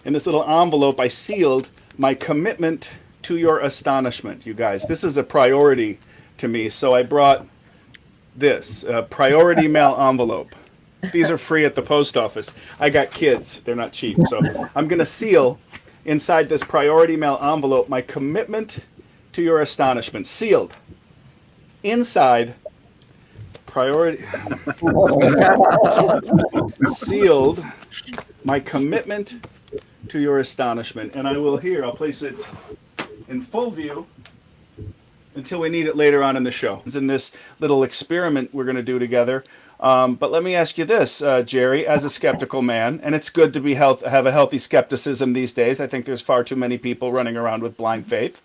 in this little envelope, I sealed my commitment to your astonishment, you guys. This is a priority to me, so I brought this priority mail envelope. These are free at the post office. I got kids. They're not cheap. So I'm going to seal inside this priority mail envelope my commitment to your astonishment. Sealed. Inside priority sealed my commitment to your astonishment. And I will I'll place it in full view until we need it later on in the show. It's in this little experiment we're going to do together. But let me ask you this, Jerry, as a skeptical man, and it's good to have a healthy skepticism these days. I think there's far too many people running around with blind faith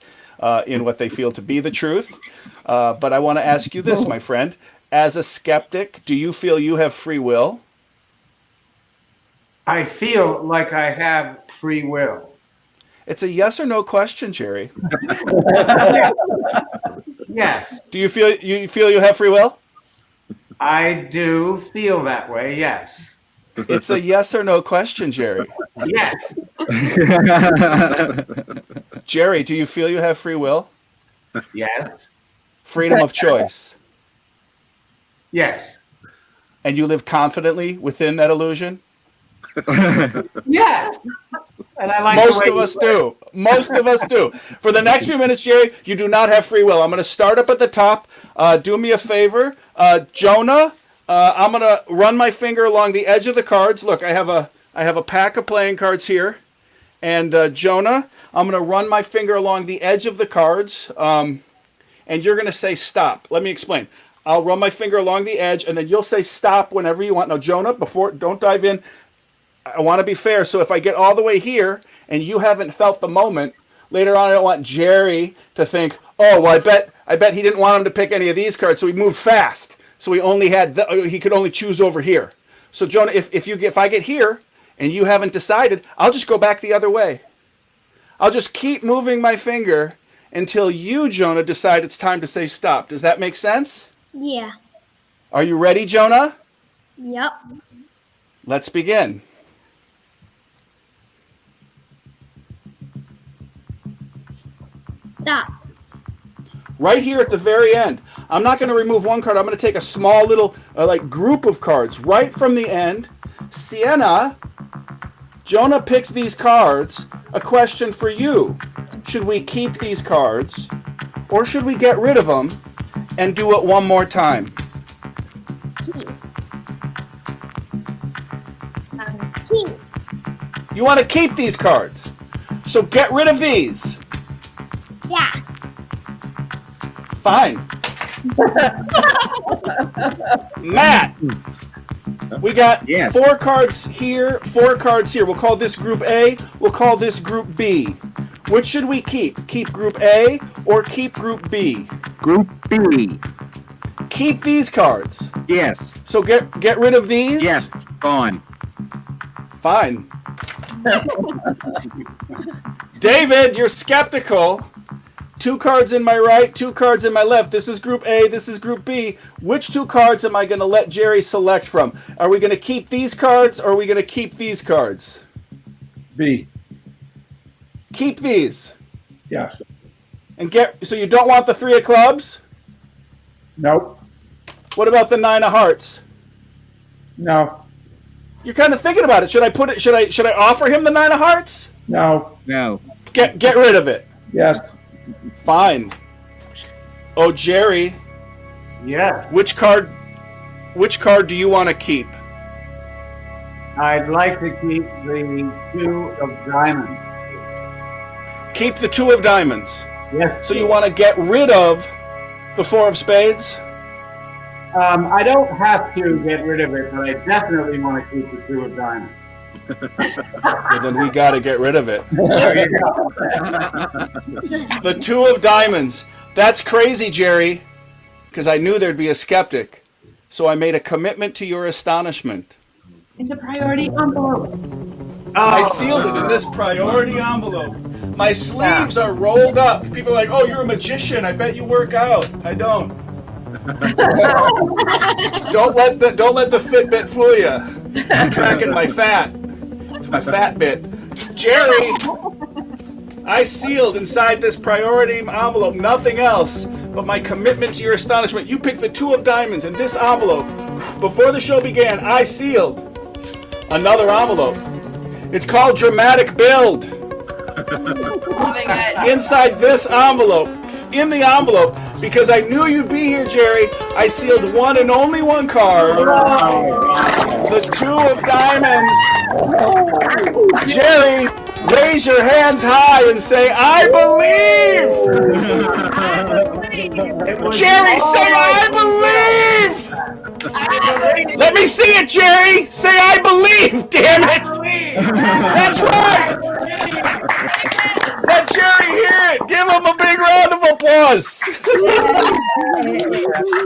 in what they feel to be the truth. But I want to ask you this, my friend. As a skeptic, do you feel you have free will? I feel like I have free will. It's a yes or no question, Jerry. Yes. Do you feel you have free will? I do feel that way, yes. It's a yes or no question, Jerry. Yes. Jerry, do you feel you have free will? Yes. Freedom of choice. Yes. And you live confidently within that illusion? Yes. And I like Most of us do. Most of us do. For the next few minutes, Jerry, you do not have free will. I'm going to start up at the top. Do me a favor. Jonah, I'm going to run my finger along the edge of the cards. Look, I have a pack of playing cards here. And Jonah, I'm going to run my finger along the edge of the cards. And you're going to say stop. Let me explain. I'll run my finger along the edge, and then you'll say stop whenever you want. Now, Jonah, don't dive in. I want to be fair. So if I get all the way here and you haven't felt the moment, later on I don't want Jerry to think, oh, well, I bet he didn't want him to pick any of these cards, so he moved fast. So he could only choose over here. So Jonah, if I get here and you haven't decided, I'll just go back the other way. I'll just keep moving my finger until you, Jonah, decide it's time to say stop. Does that make sense? Yeah. Are you ready, Jonah? Yep. Let's begin. Stop. Right here at the very end. I'm not going to remove one card. I'm going to take a small little group of cards right from the end. Sienna, Jonah picked these cards. A question for you. Should we keep these cards or should we get rid of them and do it one more time? Keep. Keep. You want to keep these cards. So get rid of these. Yeah. Fine. Matt, we got 4 cards here, 4 cards here. We'll call this group A. We'll call this group B. Which should we keep? Keep group A or keep group B? Group B. Keep these cards. Yes. So get rid of these? Yes. Gone. Fine. David, you're skeptical. 2 cards in my right, 2 cards in my left. This is group A, this is group B. Which 2 cards am I going to let Jerry select from? Are we going to keep these cards or are we going to keep these cards? B. Keep these. Yes. And so you don't want the 3 of clubs? Nope. What about the 9 of hearts? No. You're kind of thinking about it. Should I offer him the 9 of hearts? No. No. Get rid of it. Yes. Fine. Oh, Jerry. Yeah. Which card do you want to keep? I'd like to keep the 2 of diamonds. Keep the 2 of diamonds. Yes. So you want to get rid of the 4 of spades? I don't have to get rid of it, but I definitely want to keep the 2 of diamonds. Well, then we got to get rid of it. There you go. The 2 of diamonds. That's crazy, Jerry, because I knew there'd be a skeptic. So I made a commitment to your astonishment. In the priority envelope. I sealed it in this priority envelope. My sleeves are rolled up. People are like, oh, you're a magician. I bet you work out. I don't. Don't let the Fitbit fool you. I'm tracking my fat. It's my fat bit. Jerry, I sealed inside this priority envelope nothing else but my commitment to your astonishment. You picked the 2 of diamonds in this envelope. Before the show began, I sealed another envelope. It's called Dramatic Build. Loving it. Inside this envelope, in the envelope, because I knew you'd be here, Jerry, I sealed one and only one card. The 2 of diamonds. Jerry, raise your hands high and say, I believe! Jerry, say, I believe! Let me see it, Jerry! Say, I believe, damn it! That's right! Let Jerry hear it! Give him a big round of applause!